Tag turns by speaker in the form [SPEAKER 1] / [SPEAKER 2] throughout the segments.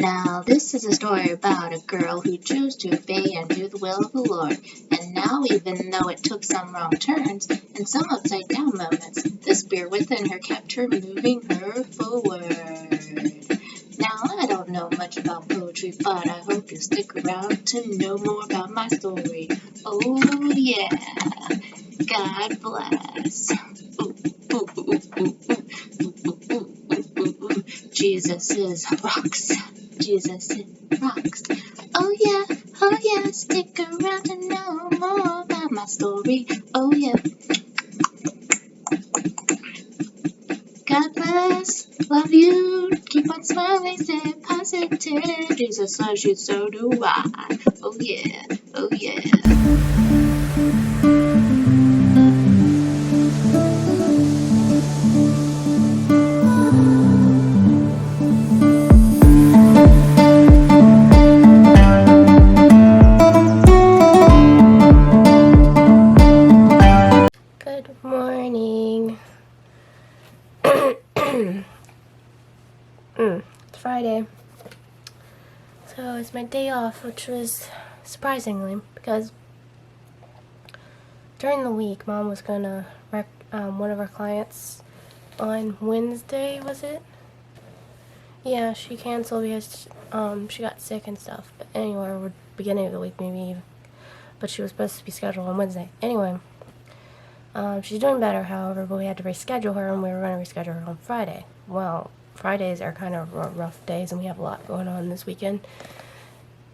[SPEAKER 1] Now, this is a story about a girl who chose to obey and do the will of the Lord. And now, even though it took some wrong turns and some upside down moments, the spirit within her kept her moving her forward. Now, I don't know much about poetry, but I hope you stick around to know more about my story. Oh, yeah. God bless. Jesus is rocks. Jesus is rocks. Oh yeah, stick around to know more about my story. Oh yeah. God bless, love you, keep on smiling, stay positive. Jesus loves you, so do I. Oh yeah, oh yeah.
[SPEAKER 2] Good morning. It's Friday. So it's my day off, which was surprisingly because during the week, Mom was gonna rec one of our clients on Wednesday, was it? Yeah, she canceled because she got sick and stuff. But anyway, or beginning of the week maybe, but she was supposed to be scheduled on Wednesday. Anyway. She's doing better, however, but we had to reschedule her, and we were going to reschedule her on Friday. Well, Fridays are kind of rough days, and we have a lot going on this weekend.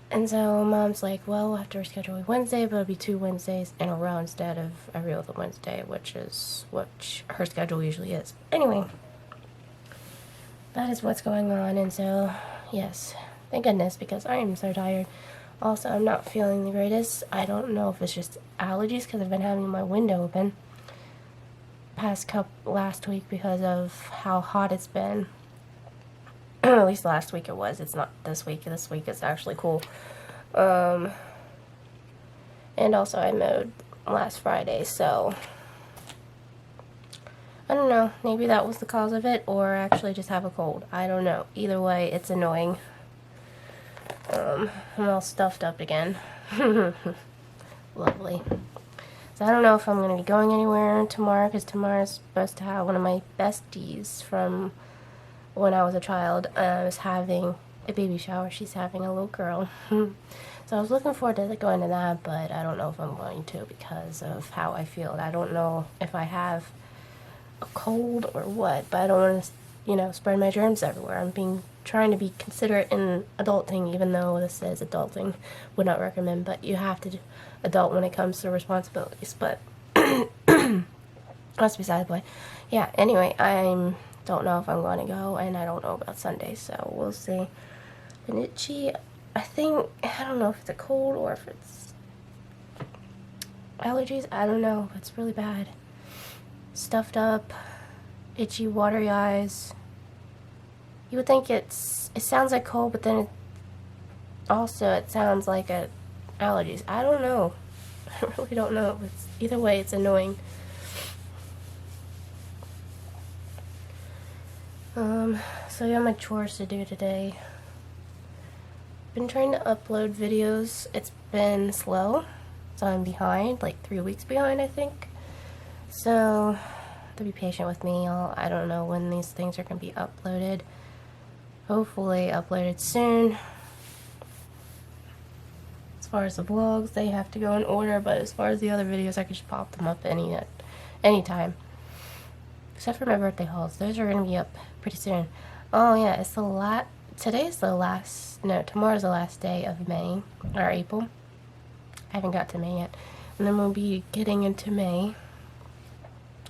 [SPEAKER 2] And so Mom's like, well, we'll have to reschedule it Wednesday, but it'll be 2 Wednesdays in a row instead of every other Wednesday, which is what her schedule usually is. Anyway, that is what's going on, and so, yes, thank goodness, because I am so tired. Also, I'm not feeling the greatest. I don't know if it's just allergies, because I've been having my window open last week because of how hot it's been. At least last week it was. It's not this week. This week it's actually cool. And also I mowed last Friday, so I don't know. Maybe that was the cause of it, or I actually just have a cold. I don't know. Either way, it's annoying. I'm all stuffed up again. Lovely. So I don't know if I'm going to be going anywhere tomorrow, because tomorrow's supposed to have one of my besties from when I was a child is having a baby shower. She's having a little girl. So I was looking forward to going to that, but I don't know if I'm going to because of how I feel. I don't know if I have a cold or what, but I don't want to, spread my germs everywhere. I'm trying to be considerate in adulting, even though this says adulting, would not recommend, but you have to adult when it comes to responsibilities. But that's beside the point. Yeah, anyway, I don't know if I'm going to go, and I don't know about Sunday, so we'll see. And itchy, I don't know if it's a cold or if it's allergies. I don't know. It's really bad. Stuffed up, itchy, watery eyes. You would think it sounds like cold, but then it sounds like allergies. I don't know. I really don't know. Either way, it's annoying. So I got my chores to do today. Been trying to upload videos. It's been slow, so I'm behind, like 3 weeks behind, I think. So, to be patient with me. I don't know when these things are going to be uploaded. Hopefully uploaded soon. As far as the vlogs, they have to go in order, but as far as the other videos, I can just pop them up anytime. Except for my birthday hauls. Those are going to be up pretty soon. Oh yeah, tomorrow's the last day of May, or April. I haven't got to May yet. And then we'll be getting into May,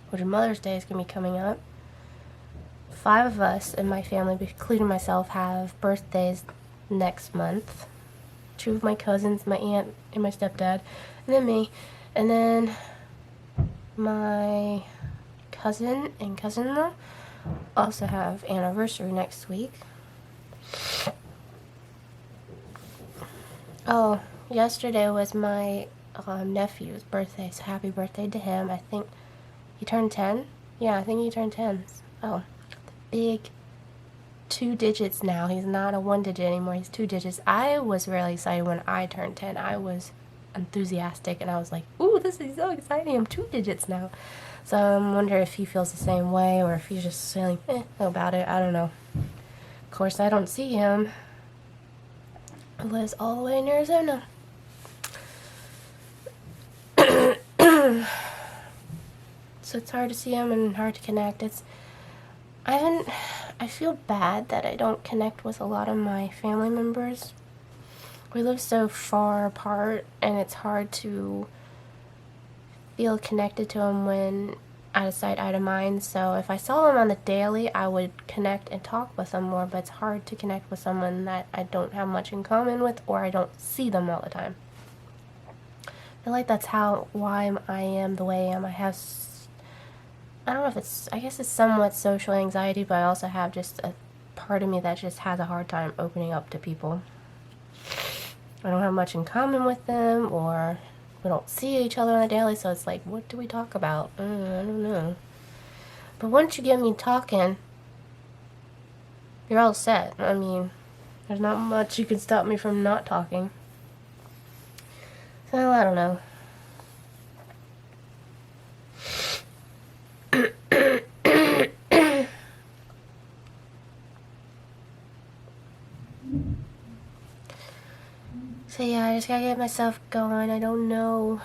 [SPEAKER 2] which Mother's Day is going to be coming up. 5 of us in my family, including myself, have birthdays next month. 2 of my cousins, my aunt and my stepdad, and then me. And then my cousin and cousin-in-law also have anniversary next week. Oh, yesterday was my nephew's birthday, so happy birthday to him. I think he turned 10. Yeah, I think he turned 10. Oh, big 2 digits now. He's not a 1 digit anymore. He's 2 digits. I was really excited when I turned 10. I was enthusiastic, and I was like, ooh, this is so exciting. I'm 2 digits now. So I'm wondering if he feels the same way, or if he's just feeling about it. I don't know. Of course, I don't see him. He lives all the way in Arizona. So it's hard to see him and hard to connect. I feel bad that I don't connect with a lot of my family members. We live so far apart, and it's hard to feel connected to them when out of sight, out of mind. So if I saw them on the daily, I would connect and talk with them more, but it's hard to connect with someone that I don't have much in common with, or I don't see them all the time. I feel like that's why I am the way I am. I don't know if I guess it's somewhat social anxiety, but I also have just a part of me that just has a hard time opening up to people. I don't have much in common with them, or we don't see each other on a daily, so it's like, what do we talk about? I don't know. But once you get me talking, you're all set. I mean, there's not much you can stop me from not talking. So, I don't know. So yeah, I just gotta get myself going. I don't know.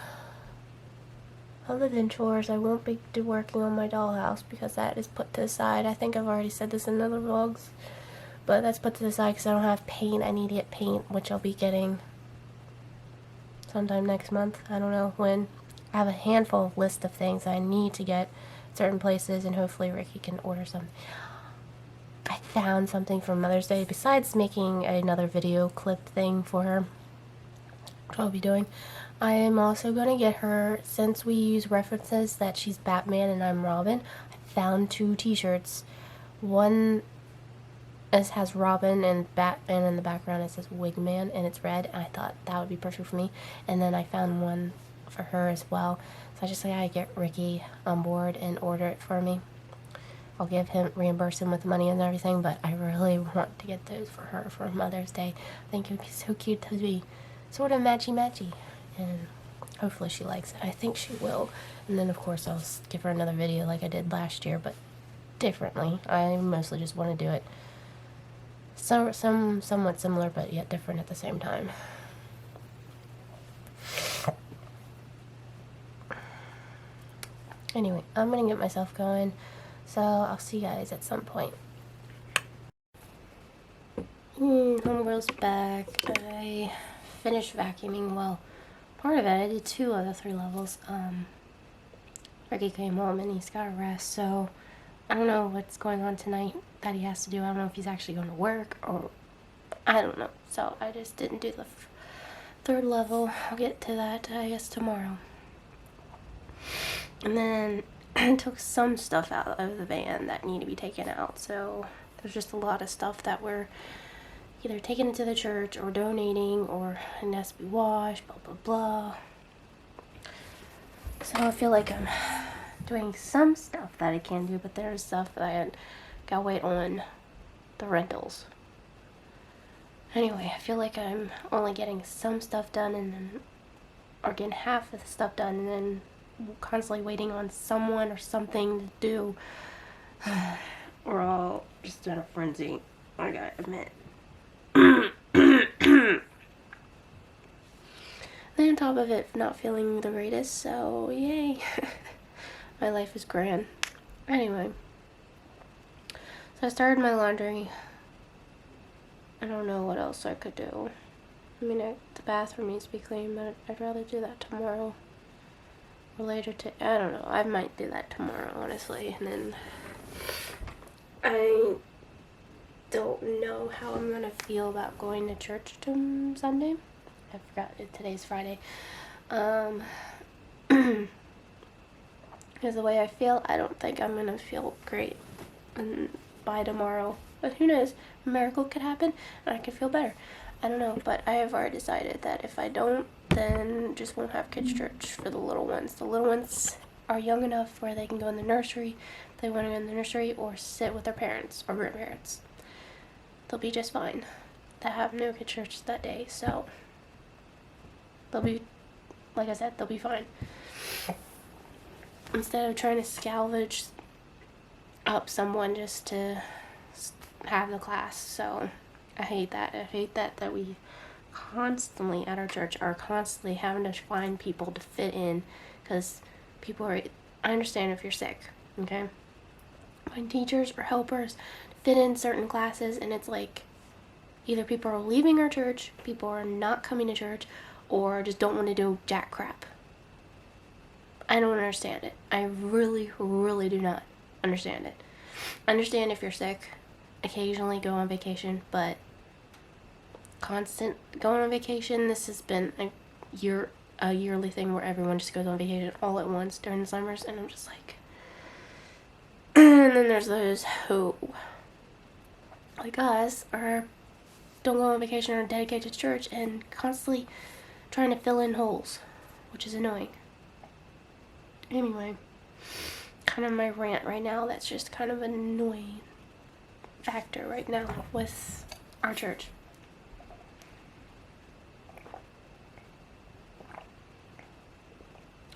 [SPEAKER 2] Other than chores, I won't be working on my dollhouse because that is put to the side. I think I've already said this in other vlogs, but that's put to the side because I don't have paint. I need to get paint, which I'll be getting sometime next month. I don't know when. I have a handful of list of things I need to get certain places, and hopefully Ricky can order something. I found something for Mother's Day besides making another video clip thing for her. What I'll be doing. I am also going to get her, since we use references that she's Batman and I'm Robin, I found 2 t-shirts. One has Robin and Batman in the background. It says Wigman and it's red. And I thought that would be perfect for me. And then I found one for her as well. So I just gotta get Ricky on board and order it for me. I'll reimburse him with money and everything, but I really want to get those for her for Mother's Day. I think it would be so cute to be sort of matchy-matchy, and hopefully she likes it. I think she will. And then of course I'll give her another video like I did last year, but differently. I mostly just want to do it somewhat similar, but yet different at the same time. Anyway, I'm gonna get myself going, so I'll see you guys at some point. Homegirl's back. I finished vacuuming. Well, part of it. I did 2 of the 3 levels. Ricky came home and he's got a rest, so I don't know what's going on tonight that he has to do. I don't know if he's actually going to work, or I don't know. So I just didn't do the 3rd level. I'll get to that, I guess, tomorrow. And then I took some stuff out of the van that need to be taken out, so there's just a lot of stuff that we're either taking it to the church or donating, or it has to be washed, blah blah blah. So I feel like I'm doing some stuff that I can do, but there's stuff that I gotta wait on the rentals. Anyway, I feel like I'm only getting some stuff done, and then, or getting half of the stuff done, and then constantly waiting on someone or something to do. We're all just in a frenzy, I gotta admit. Then on top of it, not feeling the greatest, so yay. My life is grand. Anyway, so I started my laundry. I don't know what else I could do. I mean, the bathroom needs to be clean, but I'd rather do that tomorrow. Or later I don't know. I might do that tomorrow, honestly. And then I don't know how I'm gonna feel about going to church Sunday. I forgot today's Friday. Because the way I feel, I don't think I'm gonna feel great by tomorrow. But who knows? A miracle could happen and I could feel better. I don't know, but I have already decided that if I don't, then just won't have kids' church for the little ones. The little ones are young enough where they can go in the nursery if they want to go in the nursery, or sit with their parents or grandparents. they'll be just fine. That have no kid church that day, so they'll be, like I said, they'll be fine. Instead of trying to salvage up someone just to have the class. So I hate that. I hate that we constantly at our church are constantly having to find people to fit in, because people are, I understand if you're sick, okay? Find teachers or helpers to fit in certain classes, and it's like either people are leaving our church, people are not coming to church, or just don't want to do jack crap. I don't understand it. I really, really do not understand it. Understand if you're sick, occasionally go on vacation, but constant going on vacation, this has been a yearly thing where everyone just goes on vacation all at once during the summers, and I'm just like, and then there's those who, like us, don't go on vacation or dedicated to church and constantly trying to fill in holes, which is annoying. Anyway, kind of my rant right now. That's just kind of an annoying factor right now with our church.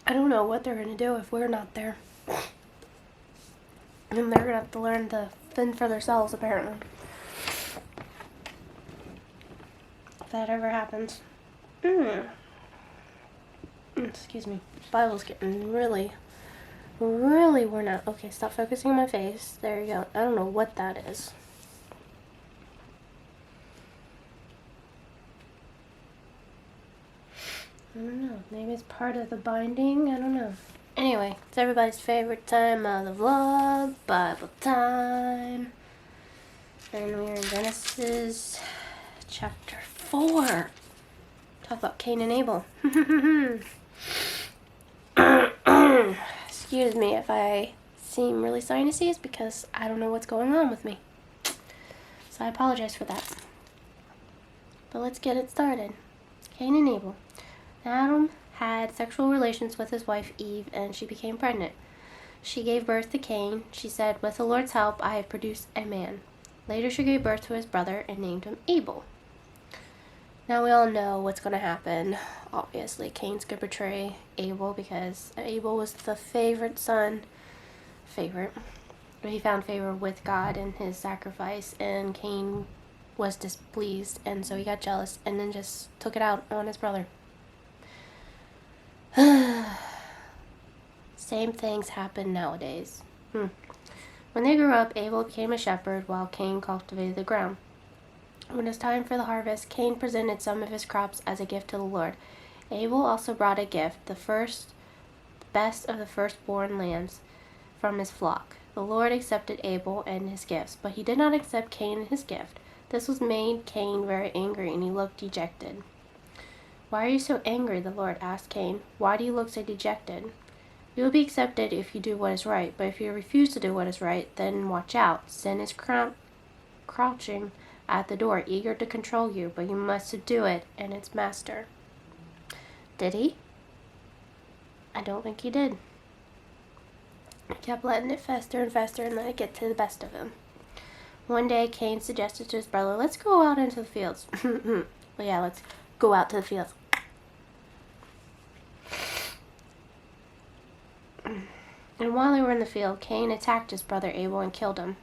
[SPEAKER 2] I don't know what they're going to do if we're not there. And they're going to have to learn to fend for themselves, apparently. If that ever happens. Excuse me. Bible's getting really, really worn out. Okay, stop focusing on my face. There you go. I don't know what that is. I don't know. Maybe it's part of the binding. I don't know. Anyway, it's everybody's favorite time of the vlog. Bible time. And we're in Genesis chapter 4. Talk about Cain and Abel. Excuse me if I seem really sinusy, it's because I don't know what's going on with me. So I apologize for that. But let's get it started. Cain and Abel. Adam had sexual relations with his wife Eve, and she became pregnant. She gave birth to Cain. She said, "With the Lord's help, I have produced a man." Later she gave birth to his brother and named him Abel. Now we all know what's going to happen. Obviously, Cain's going to betray Abel because Abel was the favorite son. But he found favor with God in his sacrifice, and Cain was displeased, and so he got jealous and then just took it out on his brother. Same things happen nowadays. When they grew up, Abel became a shepherd while Cain cultivated the ground. When it was time for the harvest, Cain presented some of his crops as a gift to the Lord. Abel also brought a gift, the best of the firstborn lambs from his flock. The Lord accepted Abel and his gifts, but he did not accept Cain and his gift. This made Cain very angry, and he looked dejected. "Why are you so angry?" the Lord asked Cain. "Why do you look so dejected? You will be accepted if you do what is right, but if you refuse to do what is right, then watch out. Sin is crouching at the door, eager to control you, but you must subdue it and its master." Did he? I don't think he did. He kept letting it fester and fester and let it get to the best of him. One day, Cain suggested to his brother, "Let's go out into the fields." Well, yeah, let's go out to the fields. And while they were in the field, Cain attacked his brother Abel and killed him.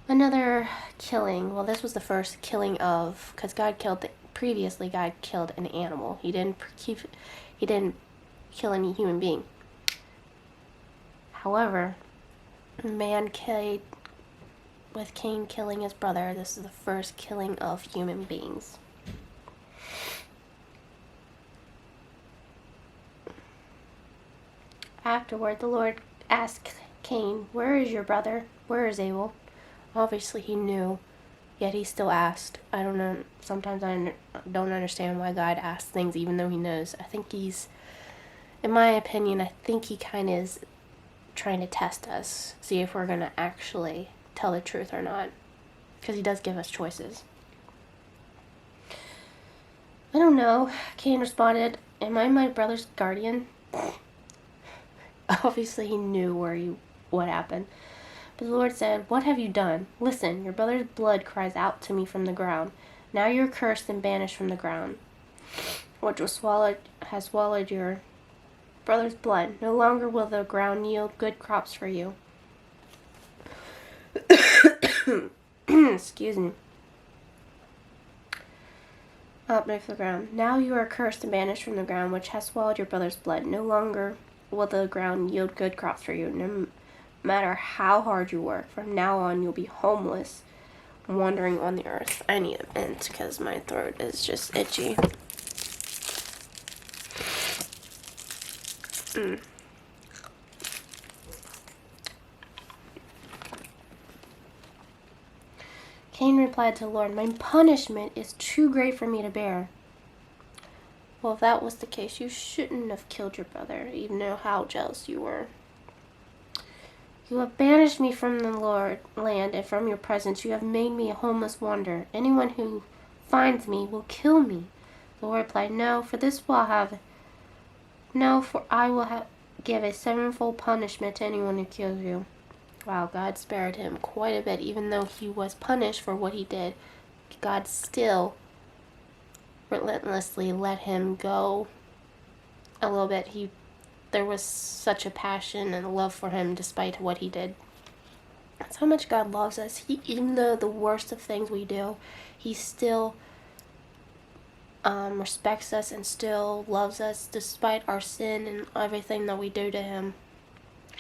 [SPEAKER 2] Another killing. Well, this was the first killing of, because previously God killed an animal. He didn't kill any human being. However, with Cain killing his brother, this is the first killing of human beings. Afterward, the Lord asked Cain, "Where is your brother? Where is Abel?" Obviously he knew, yet he still asked. I don't know, sometimes I don't understand why God asks things even though he knows. I think in my opinion, I think he kind of is trying to test us, see if we're going to actually tell the truth or not, because he does give us choices. "I don't know," Cain responded. "Am I my brother's guardian?" Obviously he knew what happened. But the Lord said, "What have you done? Listen, your brother's blood cries out to me from the ground. Now you are cursed and banished from the ground, which has swallowed your brother's blood. No longer will the ground yield good crops for you." Excuse me. Up beneath the ground. Now you are cursed and banished from the ground, which has swallowed your brother's blood. No longer will the ground yield good crops for you, no matter how hard you work. From now on, you'll be homeless, wandering on the earth. I need a mint because my throat is just itchy. Cain replied to the Lord, "My punishment is too great for me to bear." Well, if that was the case, you shouldn't have killed your brother, even though how jealous you were. "You have banished me from the Lord land and from your presence. You have made me a homeless wanderer. Anyone who finds me will kill me." The Lord replied, "No, for I will give a sevenfold punishment to anyone who kills you." Wow, God spared him quite a bit. Even though he was punished for what he did, God still relentlessly let him go a little bit. There was such a passion and love for him despite what he did. That's how much God loves us. Even though the worst of things we do, he still respects us and still loves us despite our sin and everything that we do to him.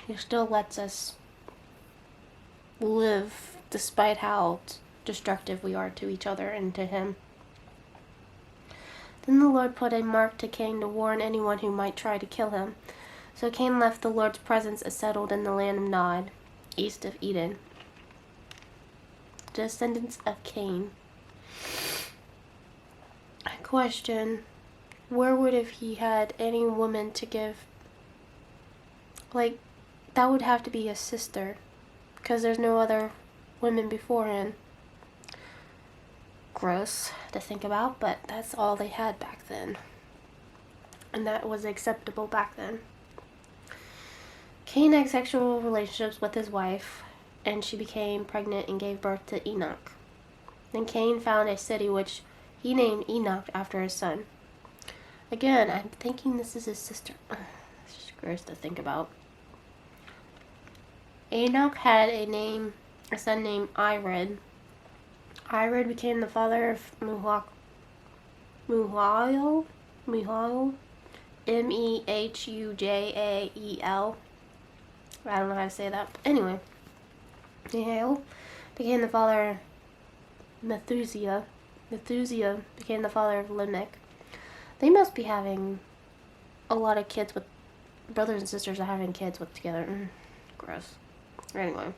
[SPEAKER 2] He still lets us live despite how destructive we are to each other and to him. Then the Lord put a mark to Cain to warn anyone who might try to kill him. So Cain left the Lord's presence and settled in the land of Nod, east of Eden. Descendants of Cain. Question: where would if he had any woman to give? Like, that would have to be his sister, because there's no other women before him. Gross to think about, but that's all they had back then. And that was acceptable back then. Cain had sexual relationships with his wife, and she became pregnant and gave birth to Enoch. Then Cain found a city which he named Enoch after his son. Again, I'm thinking this is his sister. It's just gross to think about. Enoch had a son named Irad. Irad became the father of Mehujael, Mehujael. I don't know how to say that. But anyway, Mehujael became the father of Methuselah. Methuselah became the father of Lamech. They must be having a lot of kids with brothers and sisters are having kids with together. Gross. Anyway,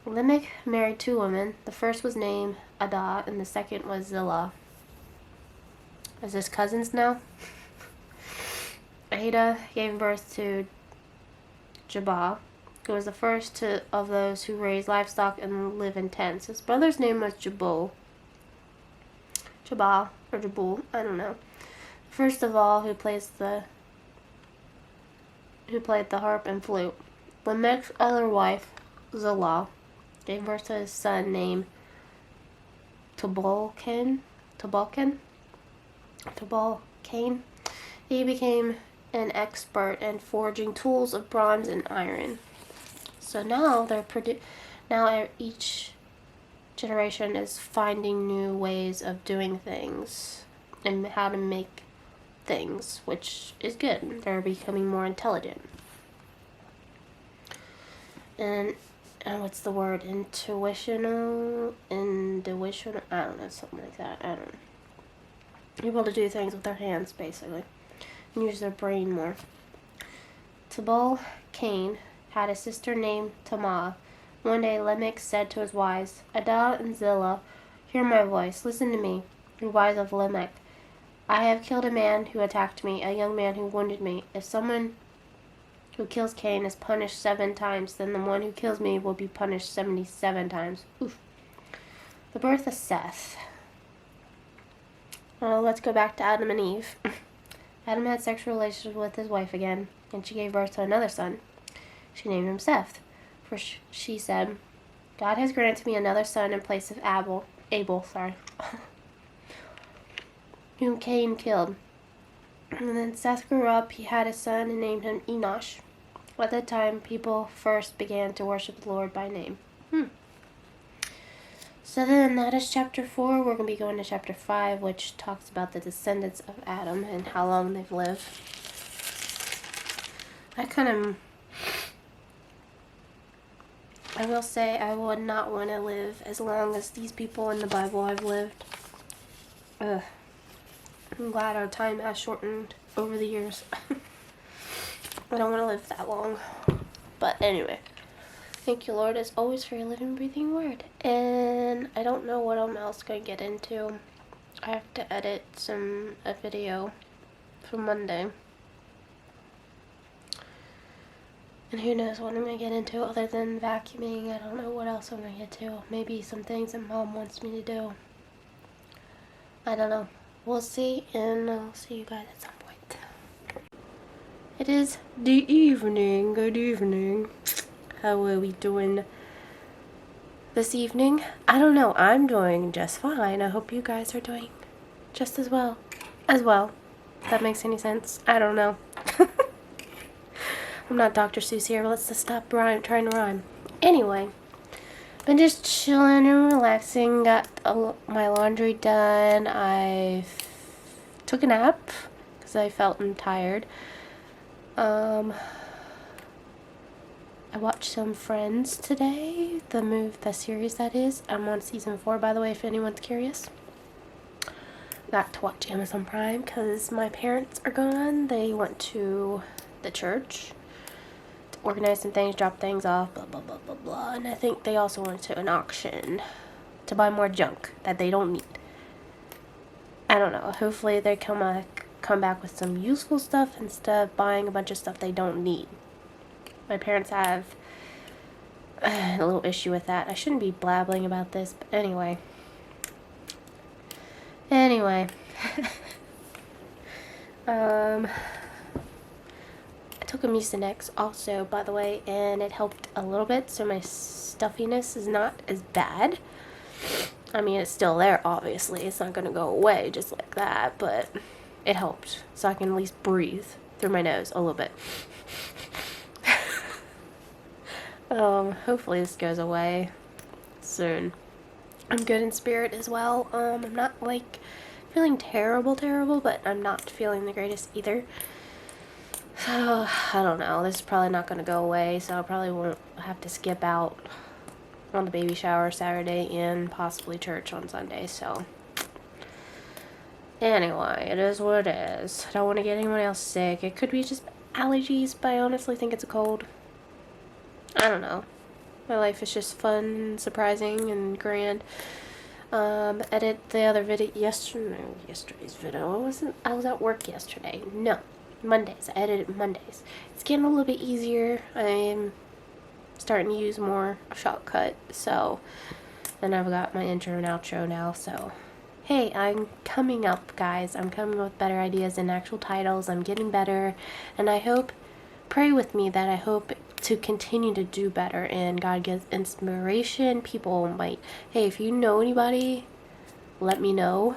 [SPEAKER 2] Lamech married two women. The first was named Adah, and the second was Zillah. Is this cousins now? Adah gave birth to Jabal, who was the first of those who raised livestock and live in tents. His brother's name was Jabal, or Jabul, I don't know. First of all, who played the harp and flute. Lamech's other wife, Zillah, gave birth to his son named Tubal-Cain. He became an expert in forging tools of bronze and iron. So now each generation is finding new ways of doing things and how to make things, which is good. They're becoming more intelligent. And what's the word? Intuitional? I don't know, something like that. I don't know. Able to do things with their hands, basically, and use their brain more. Tubal-Cain had a sister named Tamar. One day Lamech said to his wives, Adah and Zillah, hear my voice, listen to me, you wives of Lamech. I have killed a man who attacked me, a young man who wounded me. If someone who kills Cain is punished 7 times, then the one who kills me will be punished 77 times. Oof. The birth of Seth. Let's go back to Adam and Eve. Adam had sexual relations with his wife again, and she gave birth to another son. She named him Seth. For she said, God has granted me another son in place of Abel, whom Cain killed. And then Seth grew up, he had a son and named him Enosh. At that time, people first began to worship the Lord by name. So then that is chapter 4. We're going to be going to chapter 5, which talks about the descendants of Adam and how long they've lived. I will say I would not want to live as long as these people in the Bible have lived. I'm glad our time has shortened over the years. I don't want to live that long. But anyway, thank you, Lord, as always, for your living, breathing word. And I don't know what I'm else going to get into. I have to edit a video for Monday. And who knows what I'm going to get into other than vacuuming. I don't know what else I'm going to get to. Maybe some things that Mom wants me to do. I don't know. We'll see, and I'll see you guys at some point. It is the evening. Good evening. How are we doing this evening? I don't know. I'm doing just fine. I hope you guys are doing just as well. If that makes any sense. I don't know. I'm not Dr. Seuss here. Let's just stop trying to rhyme. Anyway, been just chilling and relaxing. Got my laundry done. I took a nap because I felt tired. I watched some Friends today. The series that is. I'm on season 4, by the way, if anyone's curious. Got to watch Amazon Prime because my parents are gone. They went to the church to organize some things, drop things off, blah, blah, blah, blah, blah. And I think they also went to an auction to buy more junk that they don't need. I don't know. Hopefully they come back with some useful stuff instead of buying a bunch of stuff they don't need. My parents have a little issue with that. I shouldn't be blabbling about this, but anyway. I took a Mucinex also, by the way, and it helped a little bit, so my stuffiness is not as bad. I mean, it's still there, obviously. It's not going to go away just like that, but it helped, so I can at least breathe through my nose a little bit. Hopefully this goes away soon. I'm good in spirit as well. I'm not, feeling terrible, but I'm not feeling the greatest either. So, I don't know. This is probably not going to go away, so I probably won't have to skip out on the baby shower Saturday and possibly church on Sunday, so. Anyway, it is what it is. I don't want to get anyone else sick. It could be just allergies, but I honestly think it's a cold. I don't know. My life is just fun and surprising and grand. Edit the other video yesterday's video. I was at work yesterday. No, Mondays. I edited Mondays. It's getting a little bit easier. I'm starting to use more shortcut, so, and I've got my intro and outro now, so. Hey, I'm coming up, guys. I'm coming with better ideas and actual titles. I'm getting better, and pray with me that I hope to continue to do better, and God gives inspiration. People might, hey, if you know anybody, let me know.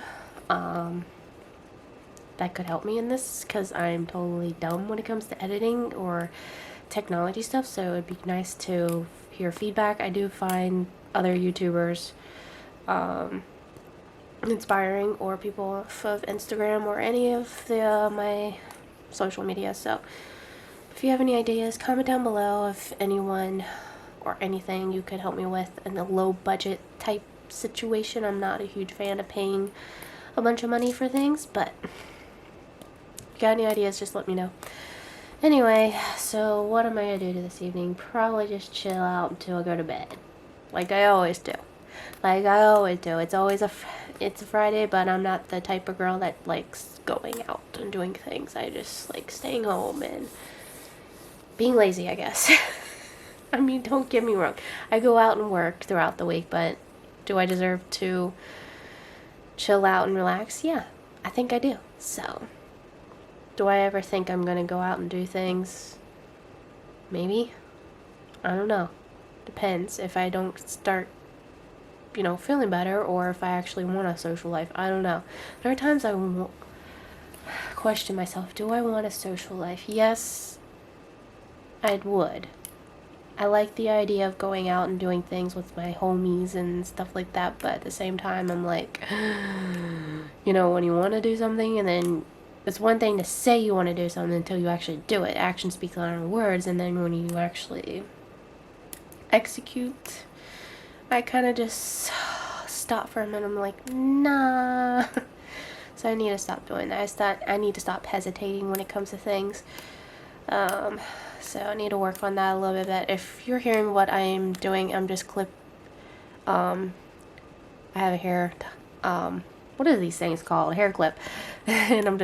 [SPEAKER 2] That could help me in this, because I'm totally dumb when it comes to editing or technology stuff, so it'd be nice to hear feedback. I do find other YouTubers inspiring, or people off of Instagram or any of my social media, so if you have any ideas, comment down below. If anyone or anything you could help me with in a low budget type situation. I'm not a huge fan of paying a bunch of money for things, but if you got any ideas, just let me know. Anyway, so what am I going to do this evening? Probably just chill out until I go to bed. Like I always do. It's always it's a Friday, but I'm not the type of girl that likes going out and doing things. I just like staying home and being lazy, I guess. I mean, don't get me wrong. I go out and work throughout the week, but do I deserve to chill out and relax? Yeah, I think I do. So, do I ever think I'm going to go out and do things? Maybe. I don't know. Depends if I don't start, feeling better, or if I actually want a social life. I don't know. There are times I question myself, do I want a social life? Yes, I would. I like the idea of going out and doing things with my homies and stuff like that, but at the same time, I'm like, when you want to do something, and then it's one thing to say you want to do something until you actually do it. Action speaks louder than words, and then when you actually execute, I kind of just stop for a minute. I'm like, nah. So I need to stop doing that. I need to stop hesitating when it comes to things. So I need to work on that a little bit. If you're hearing what I'm doing, I'm just I have a hair, what are these things called? A hair clip. And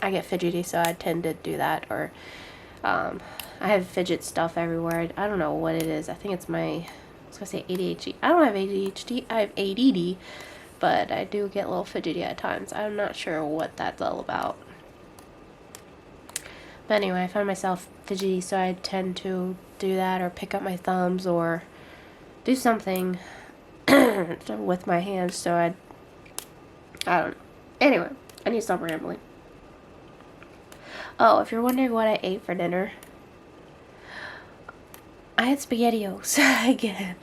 [SPEAKER 2] I get fidgety, so I tend to do that. Or, I have fidget stuff everywhere. I don't know what it is. I think it's I was going to say ADHD. I don't have ADHD. I have ADD. But I do get a little fidgety at times. I'm not sure what that's all about. But anyway, I find myself fidgety, so I tend to do that, or pick up my thumbs, or do something with my hands. So I don't know. Anyway, I need to stop rambling. Oh, if you're wondering what I ate for dinner, I had SpaghettiOs again.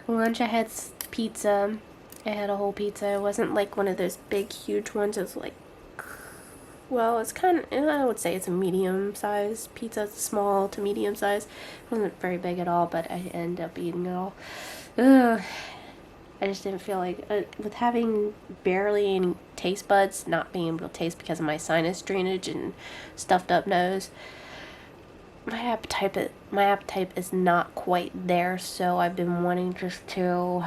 [SPEAKER 2] Lunch, I had pizza. I had a whole pizza. It wasn't like one of those big, huge ones. It was like, well, it's kind of, I would say it's a medium-sized pizza. It's small to medium-sized. It wasn't very big at all, but I ended up eating it all. Ugh. I just didn't feel like, with having barely any taste buds, not being able to taste because of my sinus drainage and stuffed up nose, my appetite is not quite there, so I've been wanting just to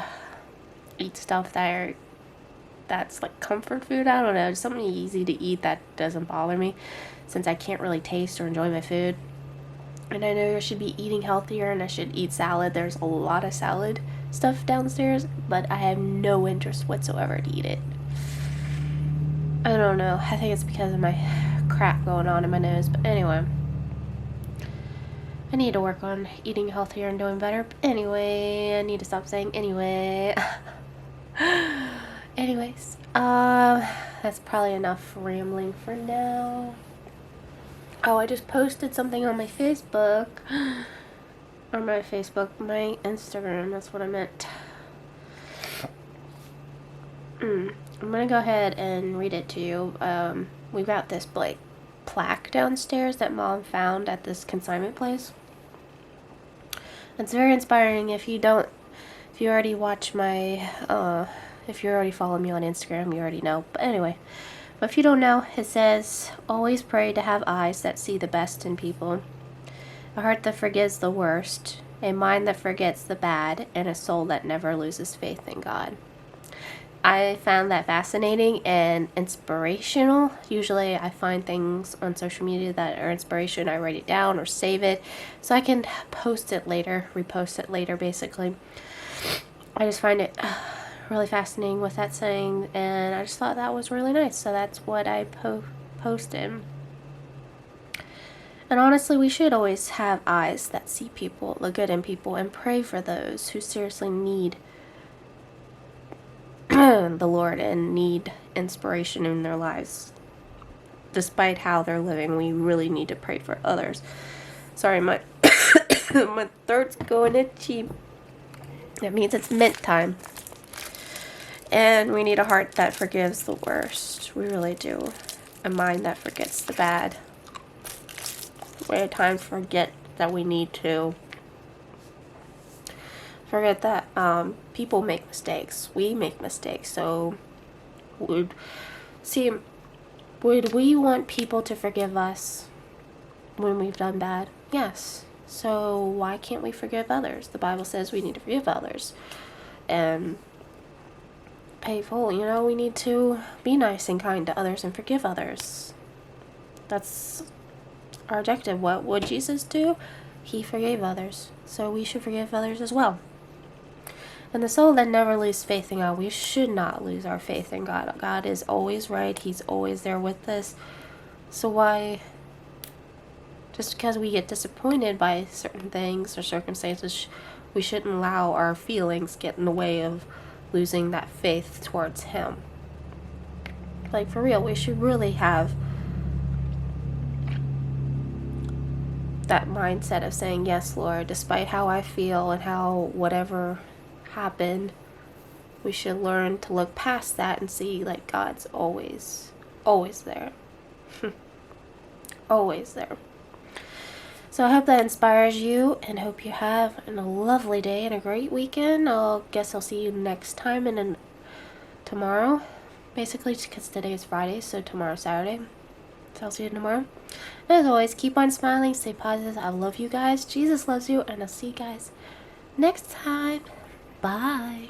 [SPEAKER 2] eat stuff that's like comfort food. I don't know, just something easy to eat that doesn't bother me, since I can't really taste or enjoy my food. And I know I should be eating healthier, and I should eat salad. There's a lot of salad stuff downstairs, but I have no interest whatsoever to eat it. I don't know. I think it's because of my crap going on in my nose. But anyway, I need to work on eating healthier and doing better. But anyway, I need to stop saying anyway. Anyways, that's probably enough rambling for now. Oh, I just posted something on my Facebook. Or my Instagram, that's what I meant. I'm gonna go ahead and read it to you. We've got this plaque downstairs that Mom found at this consignment place. It's very inspiring. If you already watch if you already follow me on Instagram, you already know. But anyway, if you don't know, it says, always pray to have eyes that see the best in people, a heart that forgives the worst, a mind that forgets the bad, and a soul that never loses faith in God. I found that fascinating and inspirational. Usually I find things on social media that are inspiration. I write it down or save it so I can repost it later, basically. I just find it really fascinating with that saying, and I just thought that was really nice, so that's what I posted. And honestly, we should always have eyes that see people, the good in people, and pray for those who seriously need the Lord and need inspiration in their lives. Despite how they're living, we really need to pray for others. Sorry, my my throat's going itchy. That means it's mint time. And we need a heart that forgives the worst. We really do. A mind that forgets the bad. We at times forget that we need to forget that people make mistakes. We make mistakes. So would we want people to forgive us when we've done bad? Yes. So why can't we forgive others? The Bible says we need to forgive others and pay full. We need to be nice and kind to others and forgive others. That's our objective. What would Jesus do? He forgave others. So we should forgive others as well. And the soul that never loses faith in God, we should not lose our faith in God. God is always right. He's always there with us. So why, just because we get disappointed by certain things or circumstances, we shouldn't allow our feelings get in the way of losing that faith towards Him. Like, for real, we should really have that mindset of saying, yes, Lord, despite how I feel and how whatever happened, we should learn to look past that and see, like, God's always there. Always there. So I hope that inspires you, and hope you have a lovely day and a great weekend. I'll see you next time, and then tomorrow, basically, because today is Friday, so tomorrow's Saturday. So I'll see you tomorrow. And as always, keep on smiling, stay positive. I love you guys. Jesus loves you, and I'll see you guys next time. Bye.